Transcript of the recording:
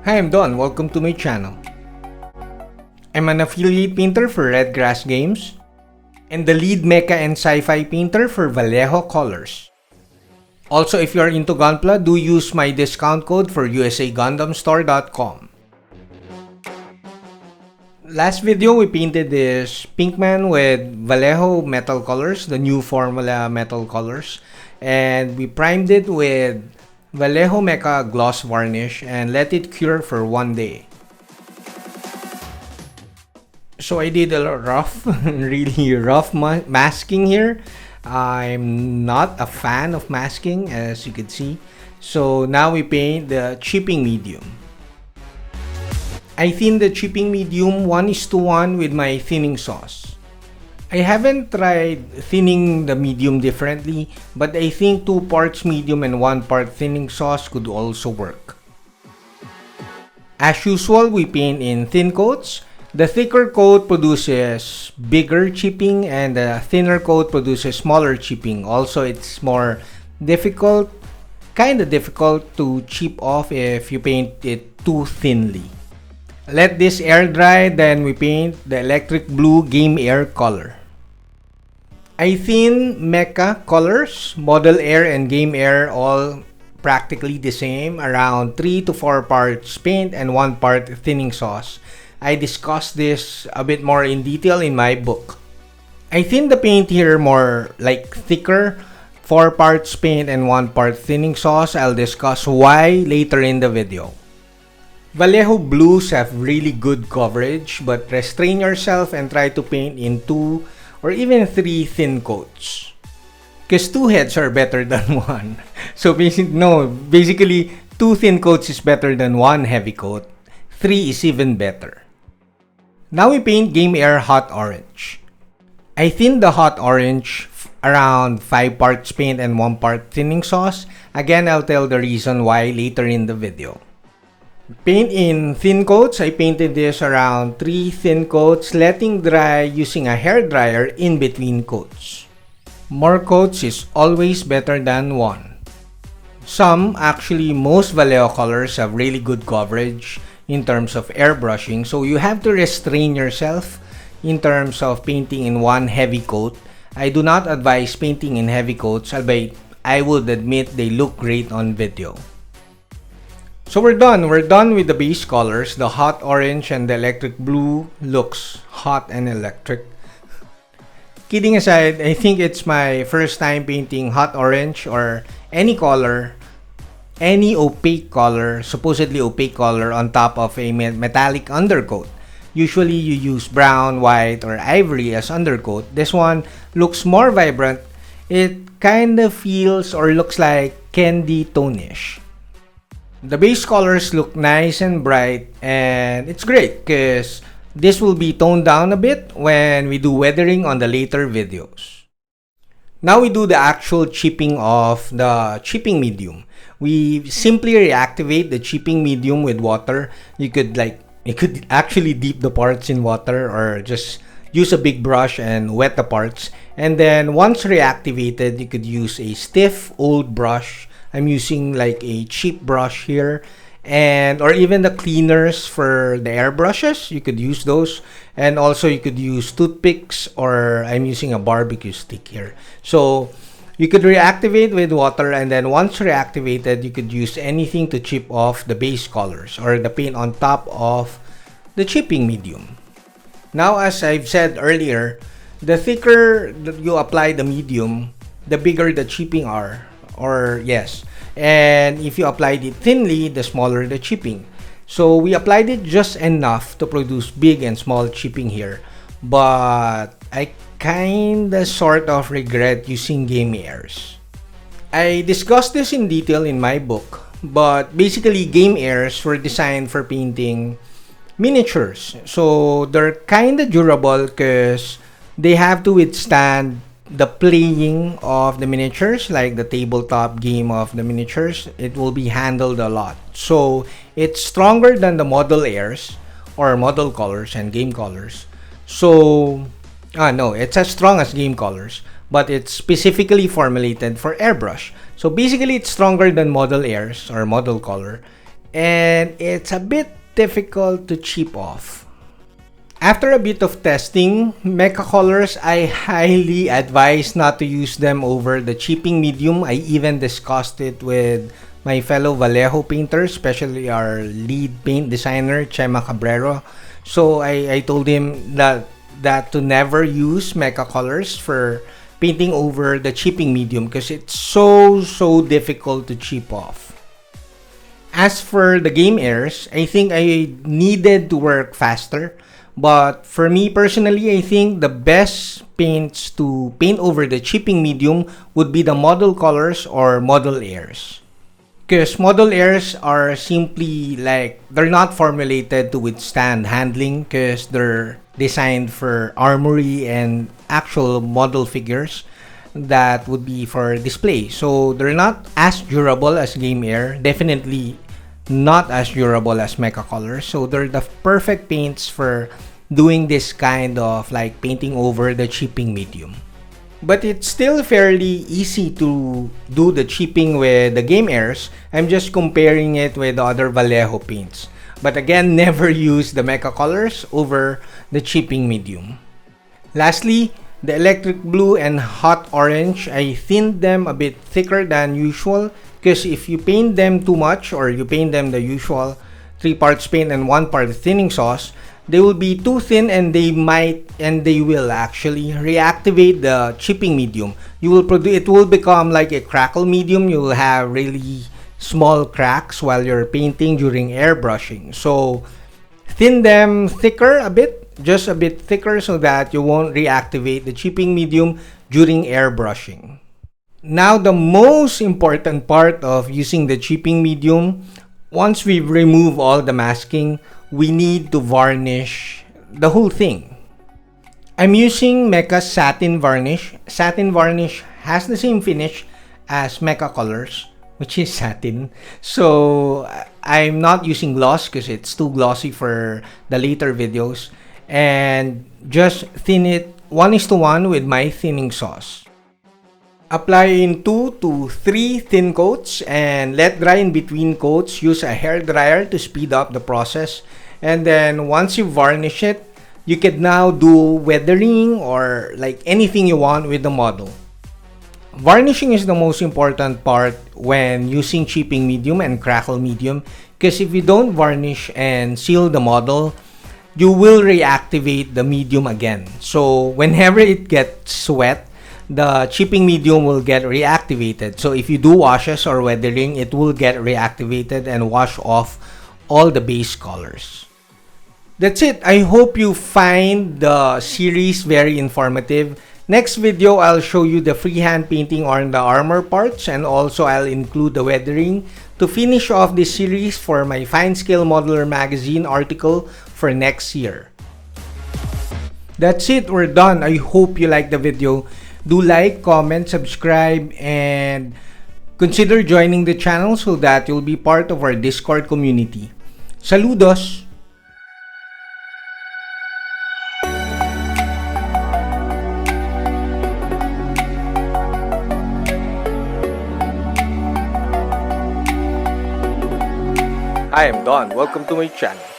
Hi, I'm Don. Welcome to my channel. I'm an affiliate painter for Red Grass Games and the lead mecha and sci-fi painter for Vallejo Colors. Also, if you are into Gunpla, do use my discount code for usagundamstore.com. Last video, we painted this Pinkman with Vallejo metal colors, the new formula metal colors, and we primed it with Vallejo Mecha gloss varnish and let it cure for 1 day. So I did a rough, really rough masking here. I'm not a fan of masking, as you can see. So now we paint the chipping medium. I thin the chipping medium 1:1 with my thinning sauce. I haven't tried thinning the medium differently, but I think 2 parts medium and 1 part thinning sauce could also work. As usual, we paint in thin coats. The thicker coat produces bigger chipping and the thinner coat produces smaller chipping. Also, it's more difficult, kind of difficult to chip off if you paint it too thinly. Let this air dry, then we paint the electric blue Game Air color. I thin mecha colors, Model Air and Game Air, all practically the same, around 3 to 4 parts paint and 1 part thinning sauce. I discussed this a bit more in detail in my book. I thin the paint here more like thicker, 4 parts paint and 1 part thinning sauce. I'll discuss why later in the video. Vallejo blues have really good coverage, but restrain yourself and try to paint in 2 or even 3 thin coats. Because 2 heads are better than 1. So basically 2 thin coats is better than 1 heavy coat. 3 is even better. Now we paint Game Air Hot Orange. I thinned the Hot Orange around 5 parts paint and 1 part thinning sauce. Again, I'll tell the reason why later in the video. Paint in thin coats. I painted this around 3 thin coats, letting dry using a hair dryer in between coats. More coats is always better than 1. Actually most Vallejo colors have really good coverage in terms of airbrushing, so you have to restrain yourself in terms of painting in 1 heavy coat. I do not advise painting in heavy coats, albeit I would admit they look great on video. So we're done with the base colors. The hot orange and the electric blue looks hot and electric. Kidding aside, I think it's my first time painting hot orange or any color, any opaque color, supposedly opaque color on top of a metallic undercoat. Usually you use brown, white, or ivory as undercoat. This one looks more vibrant. It kind of feels or looks like candy tone-ish. The base colors look nice and bright, and it's great because this will be toned down a bit when we do weathering on the later videos. Now we do the actual chipping of the chipping medium. We simply reactivate the chipping medium with water. You could actually dip the parts in water or just use a big brush and wet the parts. And then once reactivated, you could use a stiff old brush. I'm using like a cheap brush here, or even the cleaners for the airbrushes. You could use those, and also you could use toothpicks, or I'm using a barbecue stick here. So you could reactivate with water, and then once reactivated, you could use anything to chip off the base colors or the paint on top of the chipping medium. Now, as I've said earlier, the thicker that you apply the medium, the bigger the chipping are. And if you applied it thinly, the smaller the chipping. So we applied it just enough to produce big and small chipping here, but I kinda sort of regret using Game Airs. I discussed this in detail in my book, but basically Game Airs were designed for painting miniatures. So they're kinda durable because they have to withstand the playing of the miniatures, like the tabletop game of the miniatures. It will be handled a lot. So it's stronger than the model airs or model colors and game colors. So no, it's as strong as game colors, but it's specifically formulated for airbrush. So basically it's stronger than model airs or model color, and it's a bit difficult to chip off. After a bit of testing, mecha colors, I highly advise not to use them over the chipping medium. I even discussed it with my fellow Vallejo painters, especially our lead paint designer, Chema Cabrero. So I told him that to never use mecha colors for painting over the chipping medium because it's so difficult to chip off. As for the game airs, I think I needed to work faster. But for me personally, I think the best paints to paint over the chipping medium would be the model colors or model airs. Because model airs are simply like, they're not formulated to withstand handling because they're designed for armory and actual model figures that would be for display. So they're not as durable as game air, definitely not as durable as mecha colors. So they're the perfect paints for doing this kind of like painting over the chipping medium. But it's still fairly easy to do the chipping with the game airs. I'm just comparing it with other Vallejo paints. But again, never use the mecha colors over the chipping medium. Lastly, the electric blue and hot orange, I thinned them a bit thicker than usual because if you paint them too much or you paint them the usual 3 parts paint and 1 part thinning sauce, they will be too thin and they will actually reactivate the chipping medium. It will become like a crackle medium. You will have really small cracks while you're painting during airbrushing. So thin them thicker a bit, just a bit thicker so that you won't reactivate the chipping medium during airbrushing. Now the most important part of using the chipping medium, once we've removed all the masking, we need to varnish the whole thing. I'm using Mecha Satin Varnish. Satin Varnish has the same finish as Mecha Colors, which is satin. So I'm not using gloss because it's too glossy for the later videos. And just thin it 1:1 with my thinning sauce. Apply in 2 to 3 thin coats and let dry in between coats. Use a hair dryer to speed up the process. And then once you varnish it, you can now do weathering or like anything you want with the model. Varnishing is the most important part when using chipping medium and crackle medium because if you don't varnish and seal the model, you will reactivate the medium again. So whenever it gets wet, the chipping medium will get reactivated. So if you do washes or weathering, it will get reactivated and wash off all the base colors. That's it. I hope you find the series very informative. Next video, I'll show you the freehand painting on the armor parts and also I'll include the weathering to finish off this series for my Fine Scale Modeler magazine article for next year. That's it. We're done. I hope you liked the video. Do like, comment, subscribe, and consider joining the channel so that you'll be part of our Discord community. Saludos! Hi, I'm Don. Welcome to my channel.